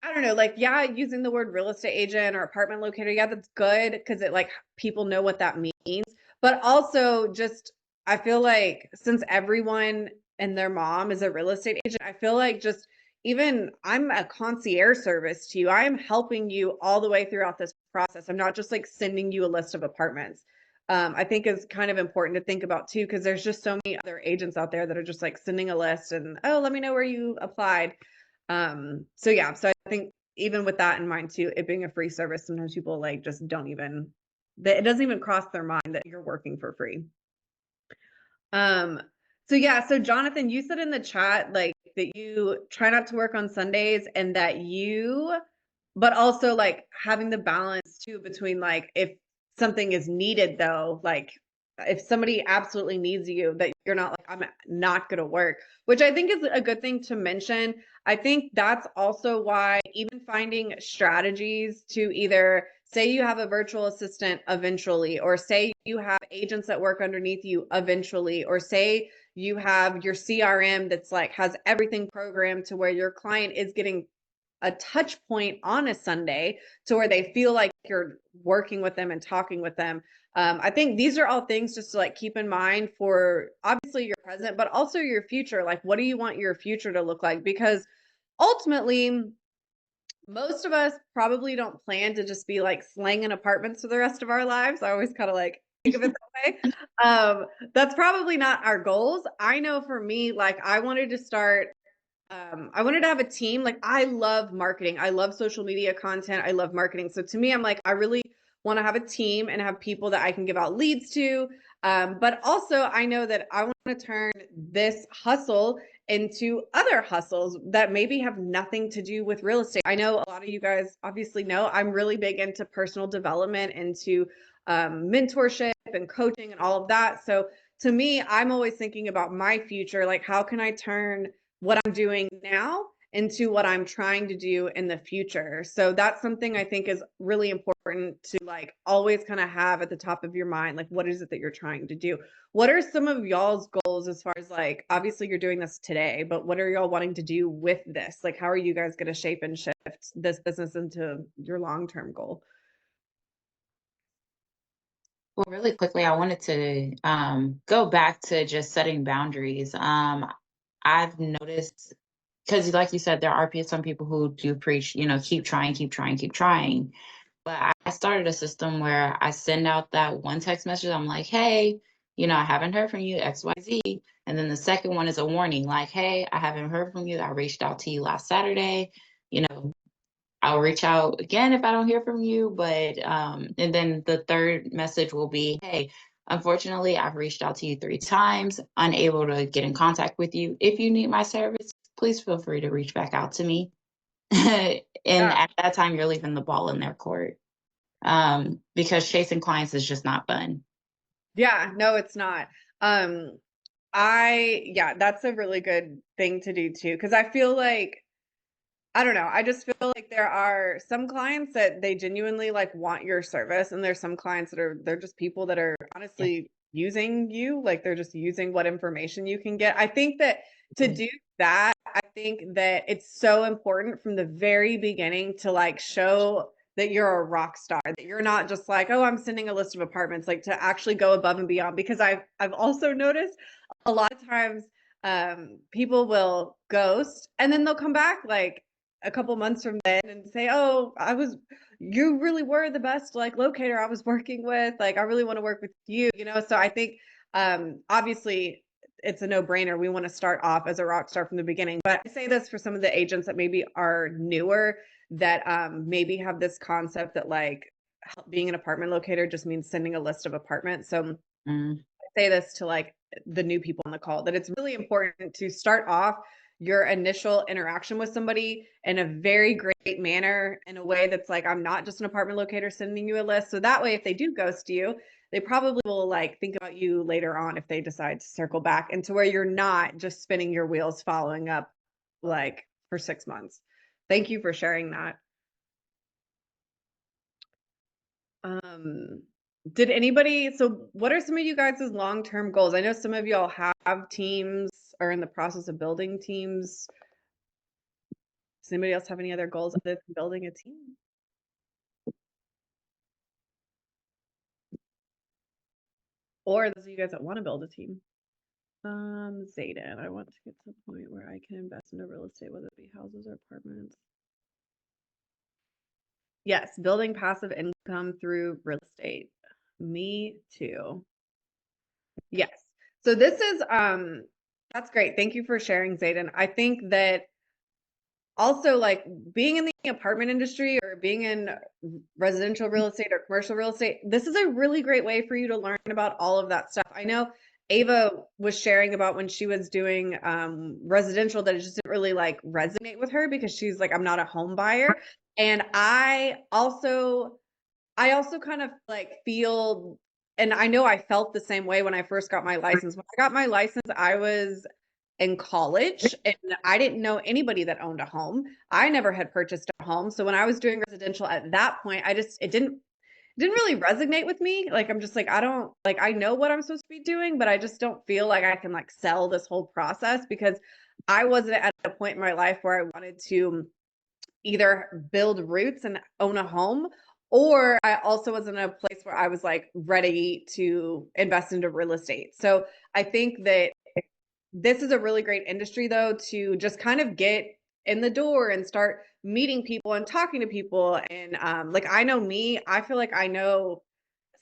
I don't know, like, yeah, using the word real estate agent or apartment locator, yeah, that's good because it like people know what that means. But also just I feel like since everyone and their mom is a real estate agent, I feel like just even I'm a concierge service to you. I am helping you all the way throughout this process. I'm not just like sending you a list of apartments. I think is kind of important to think about too, because there's just so many other agents out there that are just like sending a list and, oh, let me know where you applied. So yeah, so I think even with that in mind too, it being a free service, sometimes people like just don't even that it doesn't even cross their mind that you're working for free. Um, so yeah, so Jonathan, you said in the chat like that you try not to work on Sundays and that but also like having the balance too between like if something is needed though, like if somebody absolutely needs you, that you're not like, I'm not gonna work, which I think is a good thing to mention. I think that's also why even finding strategies to either say you have a virtual assistant eventually, or say you have agents that work underneath you eventually, or say you have your CRM that's like has everything programmed to where your client is getting a touch point on a Sunday to where they feel like you're working with them and talking with them. I think these are all things just to like keep in mind for obviously your present, but also your future. Like, what do you want your future to look like? Because ultimately, most of us probably don't plan to just be like slanging apartments for the rest of our lives. I always kind of like think of it that way. That's probably not our goals. I know for me, like I wanted to start I wanted to have a team. Like I love marketing. I love social media content. I love marketing. So to me, I'm like, I really want to have a team and have people that I can give out leads to. But also I know that I want to turn this hustle into other hustles that maybe have nothing to do with real estate. I know a lot of you guys obviously know I'm really big into personal development, into mentorship and coaching and all of that. So to me, I'm always thinking about my future. Like, how can I turn what I'm doing now into what I'm trying to do in the future? So that's something I think is really important to like always kind of have at the top of your mind. Like, what is it that you're trying to do? What are some of y'all's goals as far as like, obviously you're doing this today, but what are y'all wanting to do with this? Like, how are you guys going to shape and shift this business into your long-term goal? Well, really quickly, I wanted to go back to just setting boundaries. I've noticed, because, like you said, there are some people who do preach, keep trying, keep trying, keep trying. But I started a system where I send out that one text message. I'm like, hey, I haven't heard from you, XYZ. And then the second one is a warning, like, hey, I haven't heard from you. I reached out to you last Saturday. You know, I'll reach out again if I don't hear from you. But, and then the third message will be, hey, unfortunately, I've reached out to you 3 times, unable to get in contact with you. If you need my service, please feel free to reach back out to me. And Yeah. at that time, you're leaving the ball in their court, because chasing clients is just not fun. Yeah, no, it's not. Um, yeah, that's a really good thing to do too. Cause I feel like, I don't know. I just feel like there are some clients that they genuinely like want your service, and there's some clients that they're just people that are Yeah. honestly using you, like they're just using what information you can get. I think that to do that, I think that it's so important from the very beginning to like show that you're a rock star, that you're not just like, oh, I'm sending a list of apartments, like to actually go above and beyond. Because I've also noticed a lot of times people will ghost and then they'll come back like a couple months from then and say, "Oh, you really were the best like locator I was working with. Like, I really want to work with you." So I think, obviously, it's a no-brainer. We want to start off as a rock star from the beginning. But I say this for some of the agents that maybe are newer, that maybe have this concept that like being an apartment locator just means sending a list of apartments. So Mm. I say this to like the new people on the call, that it's really important to start off your initial interaction with somebody in a very great manner, in a way that's like, I'm not just an apartment locator sending you a list. So that way, if they do ghost you, they probably will like think about you later on if they decide to circle back, into where you're not just spinning your wheels following up like for 6 months. Thank you for sharing that. Um, did anybody, so what are some of you guys' long-term goals? I know some of y'all have teams, or in the process of building teams. Does anybody else have any other goals other than building a team? Or those of you guys that want to build a team? Zayden, I want to get to the point where I can invest into real estate, whether it be houses or apartments. Yes, building passive income through real estate. Me too. Yes. So this is that's great. Thank you for sharing, Zayden. I think that also like being in the apartment industry or being in residential real estate or commercial real estate, this is a really great way for you to learn about all of that stuff. I know Ava was sharing about when she was doing residential, that it just didn't really like resonate with her because she's like, I'm not a home buyer. And I also kind of like feel, and I know I felt the same way when I first got my license. When I got my license, I was in college and I didn't know anybody that owned a home. I never had purchased a home. So when I was doing residential at that point, it didn't really resonate with me. Like I'm just like, I don't like, I know what I'm supposed to be doing, but I just don't feel like I can like sell this whole process, because I wasn't at a point in my life where I wanted to either build roots and own a home, or I also was in a place where I was like ready to invest into real estate. So I think that this is a really great industry though, to just kind of get in the door and start meeting people and talking to people. And like I know me, I feel like I know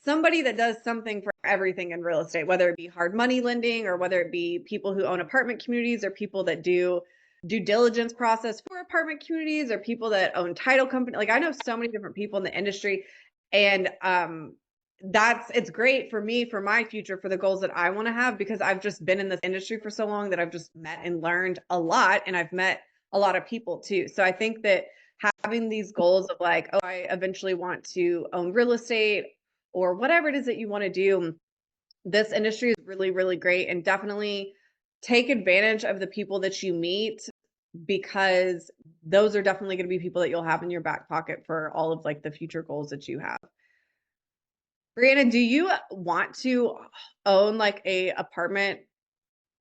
somebody that does something for everything in real estate, whether it be hard money lending or whether it be people who own apartment communities or people that do due diligence process for apartment communities or people that own title company. Like I know so many different people in the industry, and it's great for me, for my future, for the goals that I want to have, because I've just been in this industry for so long that I've just met and learned a lot, and I've met a lot of people too. So I think that having these goals of like, oh, I eventually want to own real estate or whatever it is that you want to do, this industry is really, really great, and definitely take advantage of the people that you meet, because those are definitely going to be people that you'll have in your back pocket for all of like the future goals that you have. Brianna, do you want to own like a apartment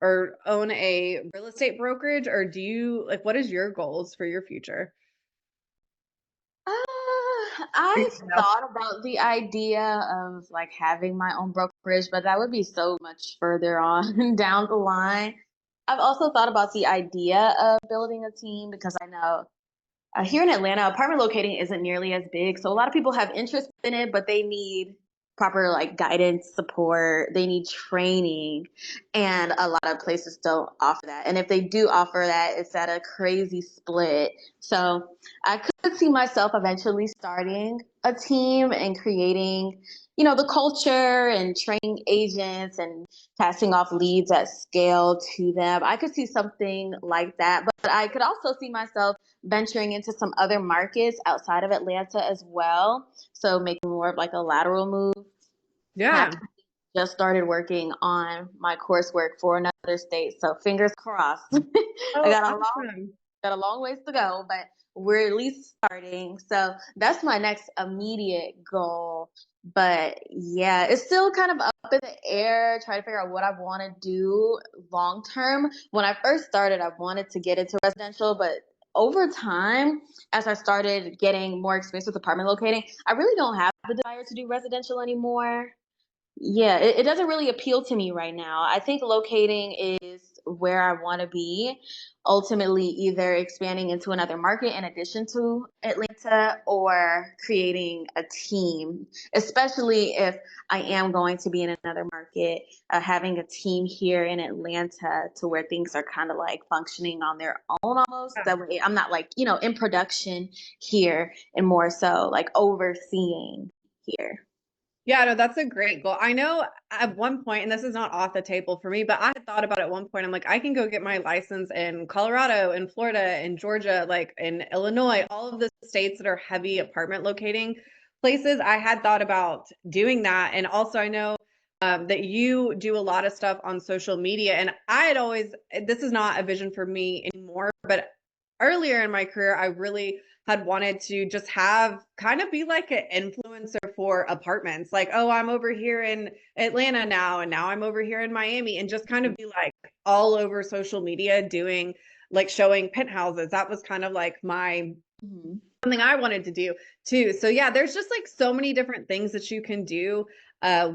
or own a real estate brokerage, or do you like, what is your goals for your future? I thought about the idea of like having my own brokerage, but that would be so much further on down the line. I've also thought about the idea of building a team because I know here in Atlanta, apartment locating isn't nearly as big. So a lot of people have interest in it, but they need proper like guidance, support, they need training, and a lot of places don't offer that. And if they do offer that, it's at a crazy split. So I could see myself eventually starting a team and creating, the culture and training agents and passing off leads at scale to them. I could see something like that, but I could also see myself venturing into some other markets outside of Atlanta as well. So making more of like a lateral move. I Yeah. actually just started working on my coursework for another state. So fingers crossed. I Oh, got awesome. a long ways to go, but we're at least starting. So that's my next immediate goal. But yeah, it's still kind of up in the air, trying to figure out what I want to do long term. When I first started, I wanted to get into residential, but over time, as I started getting more experience with apartment locating, I really don't have the desire to do residential anymore. Yeah, it doesn't really appeal to me right now. I think locating is where I want to be. Ultimately, either expanding into another market in addition to Atlanta or creating a team, especially if I am going to be in another market, having a team here in Atlanta to where things are kind of like functioning on their own almost. That way I'm not like, in production here and more so like overseeing here. Yeah, no, that's a great goal. I know at one point, and this is not off the table for me, but I had thought about at one point, I'm like, I can go get my license in Colorado, in Florida, in Georgia, like in Illinois, all of the states that are heavy apartment locating places. I had thought about doing that. And also, I know that you do a lot of stuff on social media. And I had always, this is not a vision for me anymore, but earlier in my career, I really had wanted to just have kind of be like an influencer for apartments. Like, oh, I'm over here in Atlanta now, and now I'm over here in Miami, and just kind of be like all over social media doing like showing penthouses. That was kind of like my Mhm. something I wanted to do too. So yeah, there's just like so many different things that you can do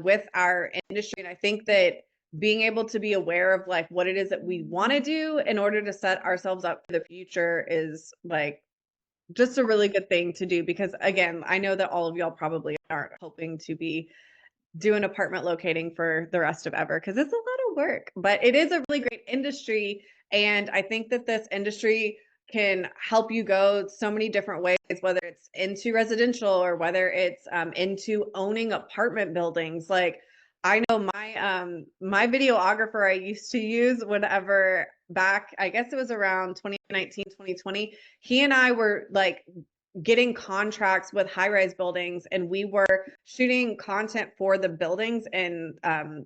with our industry. And I think that being able to be aware of like what it is that we want to do in order to set ourselves up for the future is like just a really good thing to do, because again, I know that all of y'all probably aren't hoping to be doing apartment locating for the rest of ever, because it's a lot of work, but it is a really great industry. And I think that this industry can help you go so many different ways, whether it's into residential or whether it's into owning apartment buildings. Like I know my videographer I used to use whenever back, I guess it was around 2019, 2020, he and I were like getting contracts with high-rise buildings, and we were shooting content for the buildings, and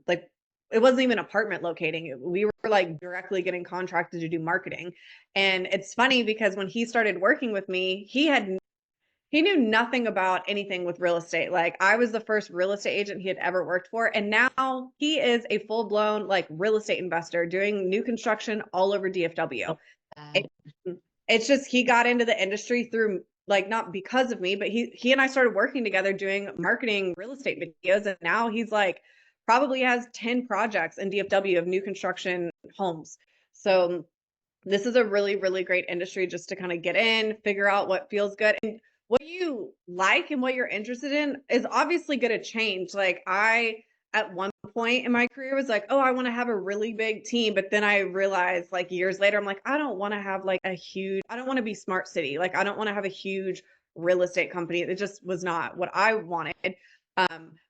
like it wasn't even apartment locating. We were like directly getting contracted to do marketing. And it's funny because when he started working with me, he knew nothing about anything with real estate. Like I was the first real estate agent he had ever worked for, and now he is a full-blown like real estate investor doing new construction all over DFW. Uh, It- it's just he got into the industry through like not because of me, but he and I started working together doing marketing real estate videos, and now he's like probably has 10 projects in DFW of new construction homes. So this is a really, really great industry just to kind of get in, figure out what feels good. And what you like and what you're interested in is obviously going to change. Like I, at one point in my career was like, oh, I want to have a really big team. But then I realized like years later, I'm like, I don't want to have like I don't want to be smart city. Like I don't want to have a huge real estate company. It just was not what I wanted.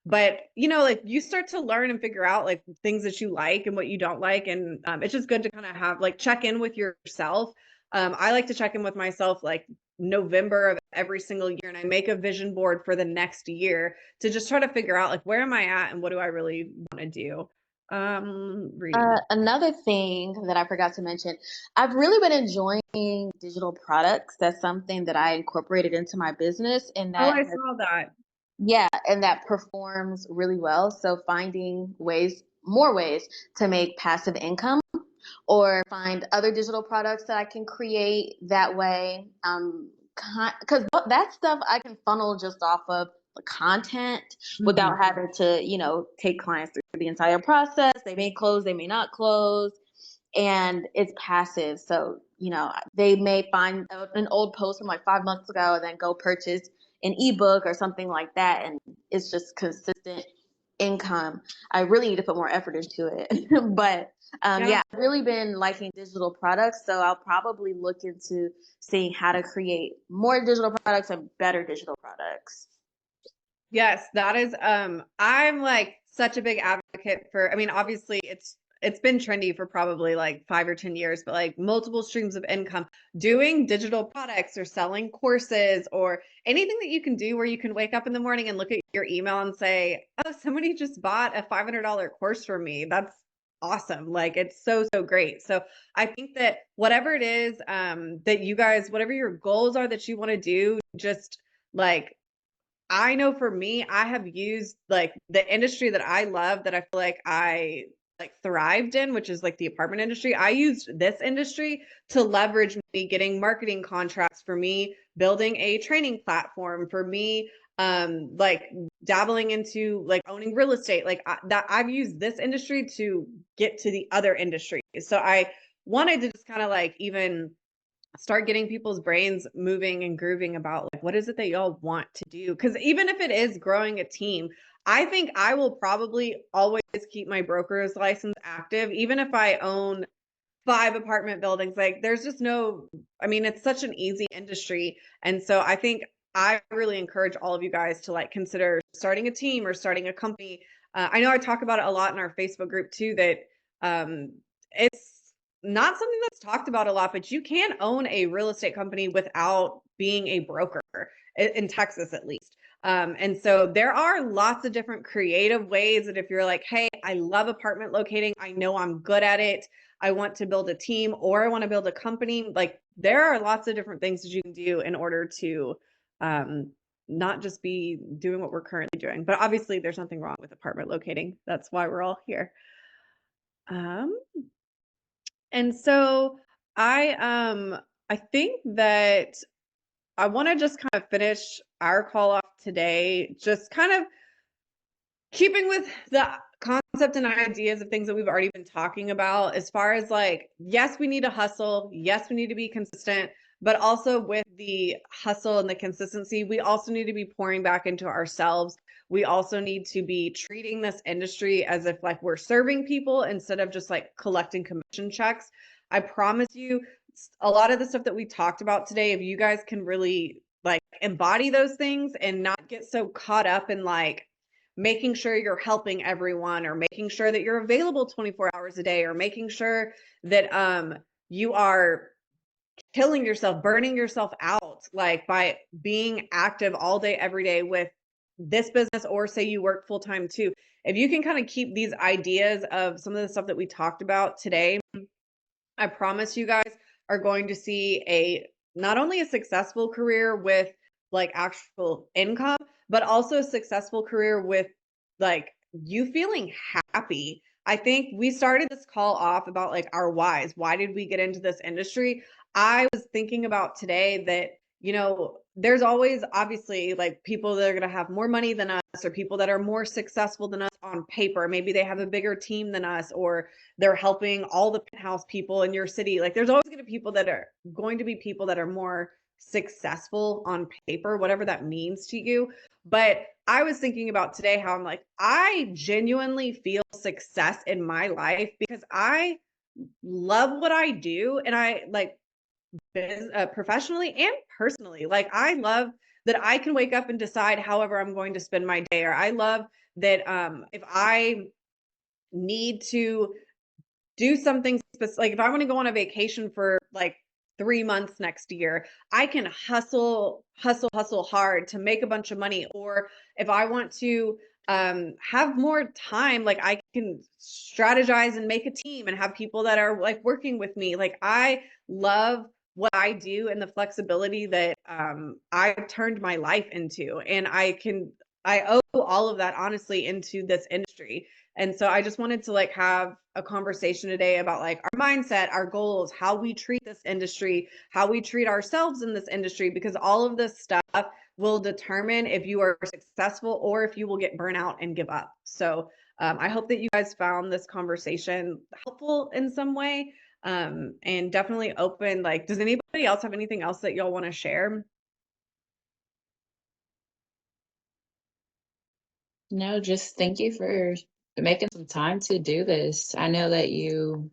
But like you start to learn and figure out like things that you like and what you don't like. And it's just good to kind of have like check in with yourself. I like to check in with myself like November of every single year, and I make a vision board for the next year to just try to figure out like where am I at and what do I really want to do. Reading. Another thing that I forgot to mention, I've really been enjoying digital products. That's something that I incorporated into my business, and Oh, that I has, saw that. yeah, and that performs really well. So finding more ways to make passive income or find other digital products that I can create that way. Because that stuff I can funnel just off of the content Mhm. without having to, take clients through the entire process. They may close, they may not close, and it's passive. So, they may find an old post from like 5 months ago and then go purchase an ebook or something like that. And it's just consistent income. I really need to put more effort into it. But Yeah. yeah, I've really been liking digital products. So I'll probably look into seeing how to create more digital products and better digital products. Yes, that is I'm like such a big advocate for, I mean, obviously it's been trendy for probably like 5 or 10 years, but like multiple streams of income, doing digital products or selling courses or anything that you can do where you can wake up in the morning and look at your email and say, "Oh, somebody just bought a $500 course from me." That's awesome. Like it's so great. So I think that whatever it is that you guys, whatever your goals are that you want to do, just like I know for me, I have used like the industry that I love that I feel like I like thrived in, which is like the apartment industry. I used this industry to leverage me getting marketing contracts, for me building a training platform, for me like dabbling into like owning real estate. Like that I've used this industry to get to the other industries. So I wanted to just kind of like even start getting people's brains moving and grooving about like what is it that y'all want to do, because even if it is growing a team, I think I will probably always keep my broker's license active even if I own 5 apartment buildings. Like there's just no, I mean, it's such an easy industry. And so I think I really encourage all of you guys to like consider starting a team or starting a company. I know I talk about it a lot in our Facebook group too, that it's not something that's talked about a lot, but you can own a real estate company without being a broker in Texas, at least. And so there are lots of different creative ways that if you're like, hey, I love apartment locating, I know I'm good at it, I want to build a team or I want to build a company, like there are lots of different things that you can do in order to um, not just be doing what we're currently doing. But obviously, there's nothing wrong with apartment locating. That's why we're all here. Um, and so I I think that I want to just kind of finish our call off today, just kind of keeping with the concept and ideas of things that we've already been talking about, as far as like, yes, we need to hustle. Yes, we need to be consistent, but also with the hustle and the consistency, we also need to be pouring back into ourselves. We also need to be treating this industry as if like we're serving people instead of just like collecting commission checks. I promise you, a lot of the stuff that we talked about today, if you guys can really like embody those things and not get so caught up in like making sure you're helping everyone or making sure that you're available 24 hours a day or making sure that you are killing yourself, burning yourself out like by being active all day every day with this business, or say you work full time too. If you can kind of keep these ideas of some of the stuff that we talked about today, I promise you guys are going to see a not only a successful career with like actual income, but also a successful career with like you feeling happy. I think we started this call off about like our whys. Why did we get into this industry? I was thinking about today that, there's always obviously like people that are going to have more money than us or people that are more successful than us on paper. Maybe they have a bigger team than us, or they're helping all the penthouse people in your city. Like there's always going to be people that are more successful on paper, whatever that means to you. But I was thinking about today how I'm like, I genuinely feel success in my life because I love what I do and I like professionally and personally. Like I love that I can wake up and decide however I'm going to spend my day, or I love that if I need to do something specific. Like if I want to go on a vacation for like 3 months next year, I can hustle hard to make a bunch of money. Or if I want to have more time, like I can strategize and make a team and have people that are like working with me. Like I love what I do and the flexibility that I've turned my life into. And I owe all of that honestly into this industry. And so I just wanted to like have a conversation today about like our mindset, our goals, how we treat this industry, how we treat ourselves in this industry, because all of this stuff will determine if you are successful or if you will get burnout and give up. So I hope that you guys found this conversation helpful in some way, and definitely open. Like, does anybody else have anything else that y'all want to share? No, just thank you for making some time to do this. I know that you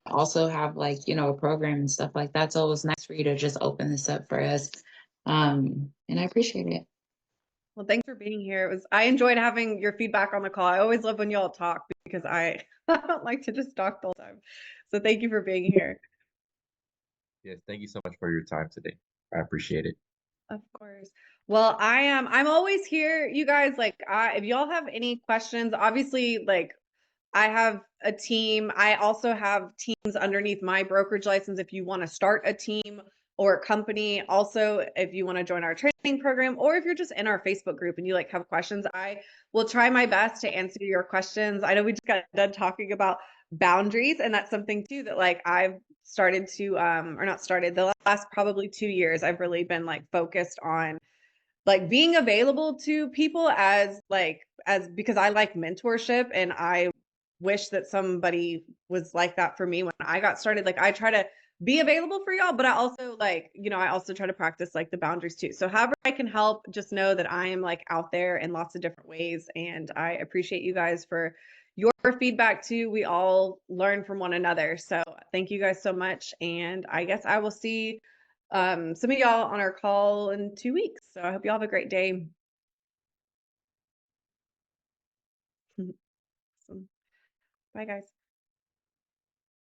also have like, a program and stuff like that. So it was nice for you to just open this up for us. And I appreciate it. Well, thanks for being here. I enjoyed having your feedback on the call. I always love when y'all talk because I don't like to just talk the whole time. So thank you for being here. Yes, thank you so much for your time today. I appreciate it. Of course. Well, I'm always here, you guys. Like, if y'all have any questions, obviously, like I have a team. I also have teams underneath my brokerage license if you want to start a team or a company. Also, if you want to join our training program or if you're just in our Facebook group and you like have questions, I will try my best to answer your questions. I know we just got done talking about boundaries, and that's something too that like I've started to or not started, the last probably 2 years I've really been like focused on like being available to people as because I like mentorship, and I wish that somebody was like that for me when I got started. Like I try to be available for y'all, but I also like, I also try to practice like the boundaries too. So however I can help, just know that I am like out there in lots of different ways, and I appreciate you guys for your feedback too. We all learn from one another. So thank you guys so much, and I guess I will see some of y'all on our call in 2 weeks. So I hope y'all have a great day. Awesome. Bye, guys.